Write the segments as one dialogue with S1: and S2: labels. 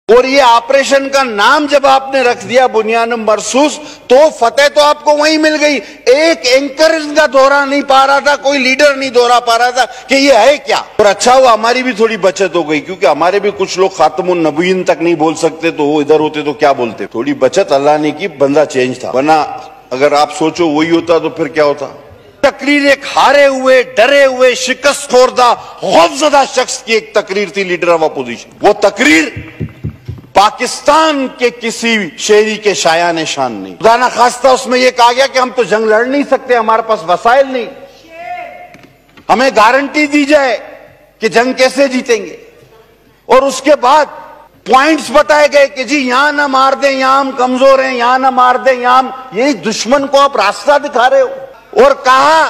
S1: और ये ऑपरेशन का नाम जब आपने रख दिया बुनियान मरसूस, तो फतेह तो आपको वहीं मिल गई। एक एंकर इनका दोहरा नहीं पा रहा था, कोई लीडर नहीं दोहरा पा रहा था कि ये है क्या। और अच्छा हुआ हमारी भी थोड़ी बचत हो गई, क्योंकि हमारे भी कुछ लोग खातमुन नबीयीन तक नहीं बोल सकते, तो वो इधर होते तो क्या बोलते। थोड़ी बचत अल्लाह ने की, बंदा चेंज था, वरना अगर आप सोचो वही होता तो फिर क्या होता। तकरीर एक हारे हुए, डरे हुए, शिकस्त खोरदा, खौफजदा शख्स की एक तकरीर थी, लीडर ऑफ अपोजिशन। वो तकरीर पाकिस्तान के किसी शहरी के शायान शान नहीं। खुदा ना खास्ता उसमें यह कहा गया कि हम तो जंग लड़ नहीं सकते, हमारे पास वसाइल नहीं, हमें गारंटी दी जाए कि जंग कैसे जीतेंगे। और उसके बाद पॉइंट्स बताए गए कि जी यहां ना मार दें, यहां हम कमजोर हैं, यहां ना मार दें, यहां हम, यही दुश्मन को आप रास्ता दिखा रहे हो। और कहा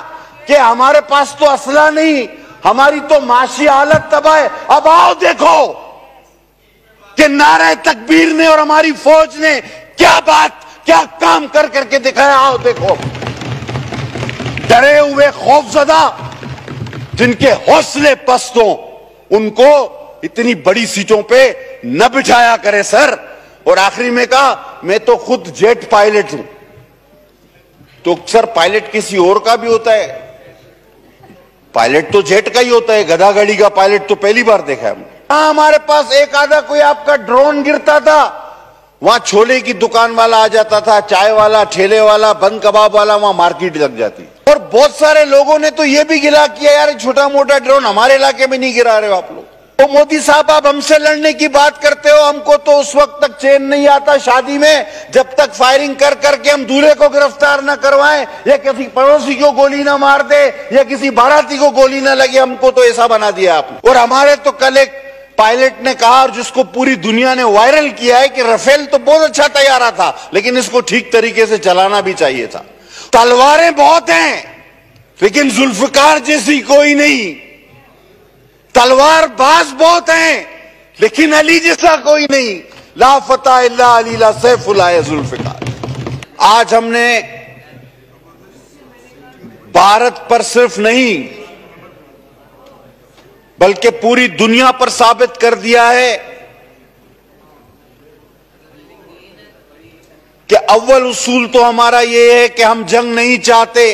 S1: कि हमारे पास तो असला नहीं, हमारी तो माशी हालत तबाह है। अब आओ देखो कि नारे तकबीर ने और हमारी फौज ने क्या बात, क्या काम कर करके दिखाया। आओ देखो, डरे हुए खौफजदा जिनके हौसले पस्त हों, उनको इतनी बड़ी सीटों पे न बिठाया करे सर। और आखिरी में कहा मैं तो खुद जेट पायलट हूं। तो सर पायलट किसी और का भी होता है, पायलट तो जेट का ही होता है, गधा गाड़ी का पायलट तो पहली बार देखा है हमने। हमारे पास एक आधा कोई आपका ड्रोन गिरता था, वहां छोले की दुकान वाला आ जाता था, चाय वाला, ठेले वाला, बंद कबाब वाला, वहां मार्केट लग जाती। और बहुत सारे लोगों ने तो यह भी गिला किया, यार छोटा मोटा ड्रोन हमारे इलाके में नहीं गिरा रहे हो आप लोग। तो मोदी साहब आप हमसे लड़ने की बात करते हो, हमको तो उस वक्त तक चैन नहीं आता शादी में जब तक फायरिंग कर करके हम दूल्हे को गिरफ्तार न करवाएं, या किसी पड़ोसी को गोली ना मार दे, या किसी बाराती को गोली ना लगे। हमको तो ऐसा बना दिया आपने। और हमारे तो कल एक पायलट ने कहा, और जिसको पूरी दुनिया ने वायरल किया है, कि राफेल तो बहुत अच्छा तैयारा था, लेकिन इसको ठीक तरीके से चलाना भी चाहिए था। तलवारें बहुत हैं लेकिन जुल्फकार जैसी कोई नहीं, तलवार बाज बहुत हैं लेकिन अली जैसा कोई नहीं। ला फता इल्ला अली ला सैफुल्लाह जुल्फकार। आज हमने भारत पर सिर्फ नहीं बल्कि पूरी दुनिया पर साबित कर दिया है कि अव्वल उसूल तो हमारा यह है कि हम जंग नहीं चाहते,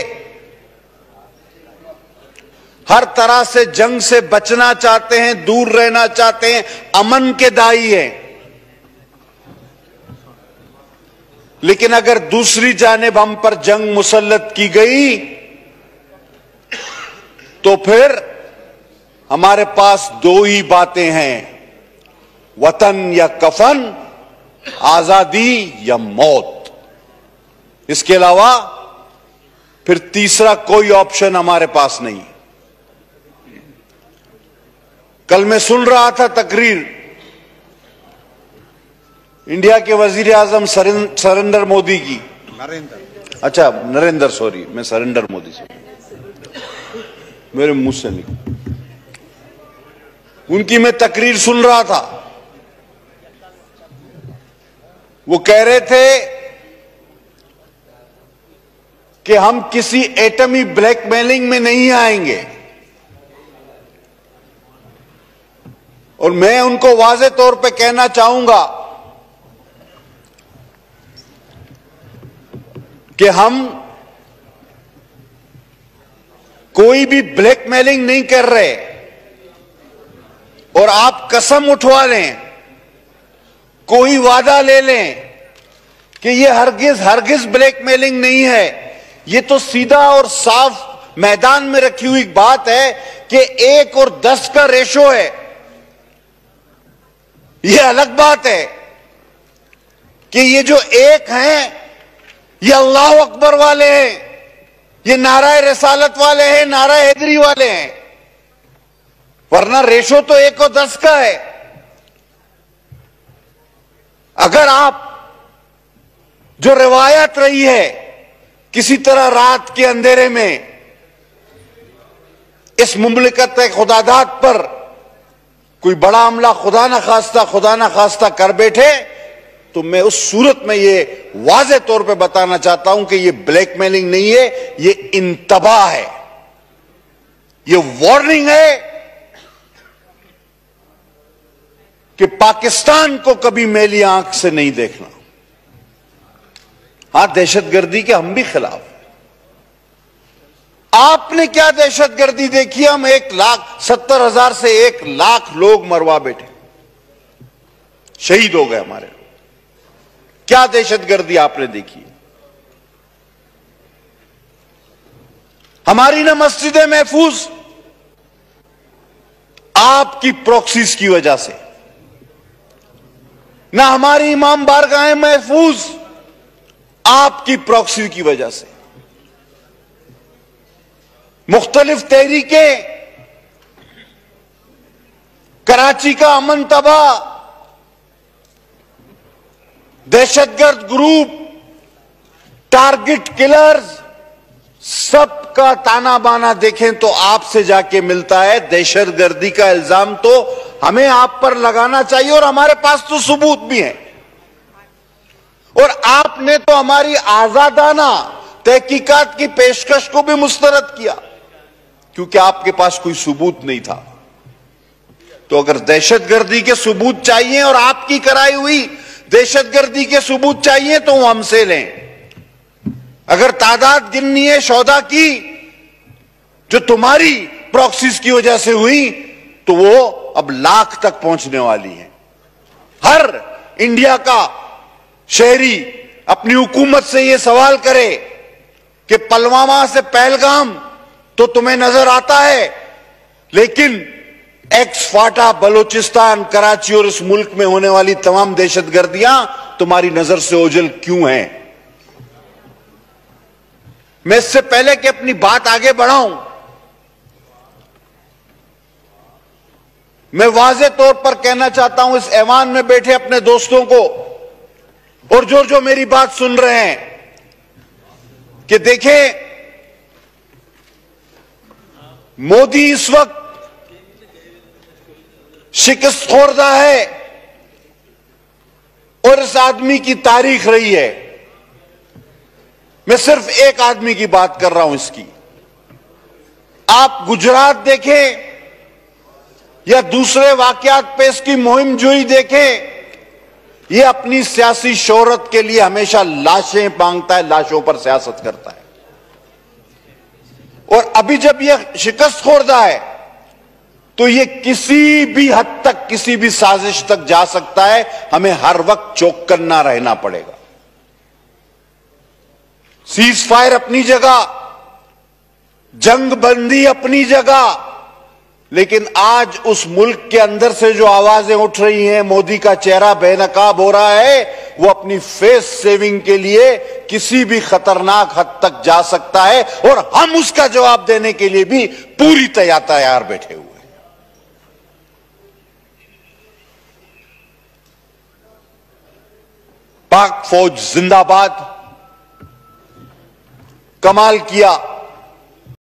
S1: हर तरह से जंग से बचना चाहते हैं, दूर रहना चाहते हैं, अमन के दाई हैं। लेकिन अगर दूसरी जानिब हम पर जंग मुसल्लत की गई तो फिर हमारे पास दो ही बातें हैं, वतन या कफन, आजादी या मौत। इसके अलावा फिर तीसरा कोई ऑप्शन हमारे पास नहीं। कल मैं सुन रहा था तकरीर इंडिया के वजीर आजम सरेंद्र मोदी की, नरेंद्र सॉरी, मैं सरेंद्र मोदी से, मेरे मुंह से नहीं, उनकी मैं तकरीर सुन रहा था। वो कह रहे थे कि हम किसी एटमी ब्लैकमेलिंग में नहीं आएंगे, और मैं उनको वाज़े तौर पे कहना चाहूंगा कि हम कोई भी ब्लैकमेलिंग नहीं कर रहे। और आप कसम उठवा लें, कोई वादा ले लें कि ये हरगिज ब्लैकमेलिंग नहीं है, ये तो सीधा और साफ मैदान में रखी हुई बात है कि 1 और 10 का रेशो है। यह अलग बात है कि ये जो एक हैं ये अल्लाह अकबर वाले हैं, ये नाराए रिसालत वाले हैं, नाराए हैदरी वाले हैं, वरना रेशो तो 1 और 10 का है। अगर आप जो रिवायत रही है किसी तरह रात के अंधेरे में इस मुमलिकत खुदादात पर कोई बड़ा हमला खुदा ना खास्ता कर बैठे, तो मैं उस सूरत में ये वाज़े तौर पे बताना चाहता हूं कि ये ब्लैकमेलिंग नहीं है, ये इंतबाह है, ये वार्निंग है कि पाकिस्तान को कभी मैली आंख से नहीं देखना। हां, दहशतगर्दी के हम भी खिलाफ हैं। आपने क्या दहशतगर्दी देखी? हम 1,70,000 से 1,00,000 लोग मरवा बैठे, शहीद हो गए हमारे लोग। क्या दहशतगर्दी आपने देखी? हमारी ना मस्जिदें महफूज आपकी प्रॉक्सीज की वजह से, ना हमारी इमाम बारगाहें महफूज आपकी प्रॉक्सी की वजह से। मुख्तलिफ तहरीकें, कराची का अमन तबाह, दहशतगर्द ग्रुप, टारगेट किलर्स, सबका ताना बाना देखें तो आपसे जाके मिलता है। दहशतगर्दी का इल्जाम तो हमें आप पर लगाना चाहिए और हमारे पास तो सबूत भी है। और आपने तो हमारी आजादाना तहकीकात की पेशकश को भी मुस्तरद किया, क्योंकि आपके पास कोई सबूत नहीं था। तो अगर दहशतगर्दी के सबूत चाहिए और आपकी कराई हुई दहशतगर्दी के सबूत चाहिए तो वो हमसे लें। अगर तादाद गिननी है शौदा की जो तुम्हारी प्रॉक्सीज की वजह से हुई, तो वो अब 1,00,000 तक पहुंचने वाली है। हर इंडिया का शहरी अपनी हुकूमत से यह सवाल करे कि पुलवामा से पहलगाम तो तुम्हें नजर आता है, लेकिन एक्स फाटा, बलोचिस्तान, कराची और इस मुल्क में होने वाली तमाम दहशतगर्दियां तुम्हारी नजर से ओझल क्यों हैं? मैं इससे पहले कि अपनी बात आगे बढ़ाऊं, मैं वाज़े तौर पर कहना चाहता हूं इस ऐवान में बैठे अपने दोस्तों को और जो मेरी बात सुन रहे हैं कि देखें, मोदी इस वक्त शिकस्त खोरदा है और इस आदमी की तारीख रही है। मैं सिर्फ एक आदमी की बात कर रहा हूं इसकी। आप गुजरात देखें या दूसरे वाकयात पे इसकी मुहिम जोई देखें, यह अपनी सियासी शोहरत के लिए हमेशा लाशें मांगता है, लाशों पर सियासत करता है। और अभी जब यह शिकस्त खोरदा है तो यह किसी भी हद तक, किसी भी साजिश तक जा सकता है। हमें हर वक्त चौकन्ना रहना पड़ेगा। सीज फायर अपनी जगह, जंग बंदी अपनी जगह, लेकिन आज उस मुल्क के अंदर से जो आवाजें उठ रही हैं, मोदी का चेहरा बेनकाब हो रहा है, वो अपनी फेस सेविंग के लिए किसी भी खतरनाक हद तक जा सकता है और हम उसका जवाब देने के लिए भी पूरी तैयार बैठे हुए हैं। पाक फौज जिंदाबाद। कमाल किया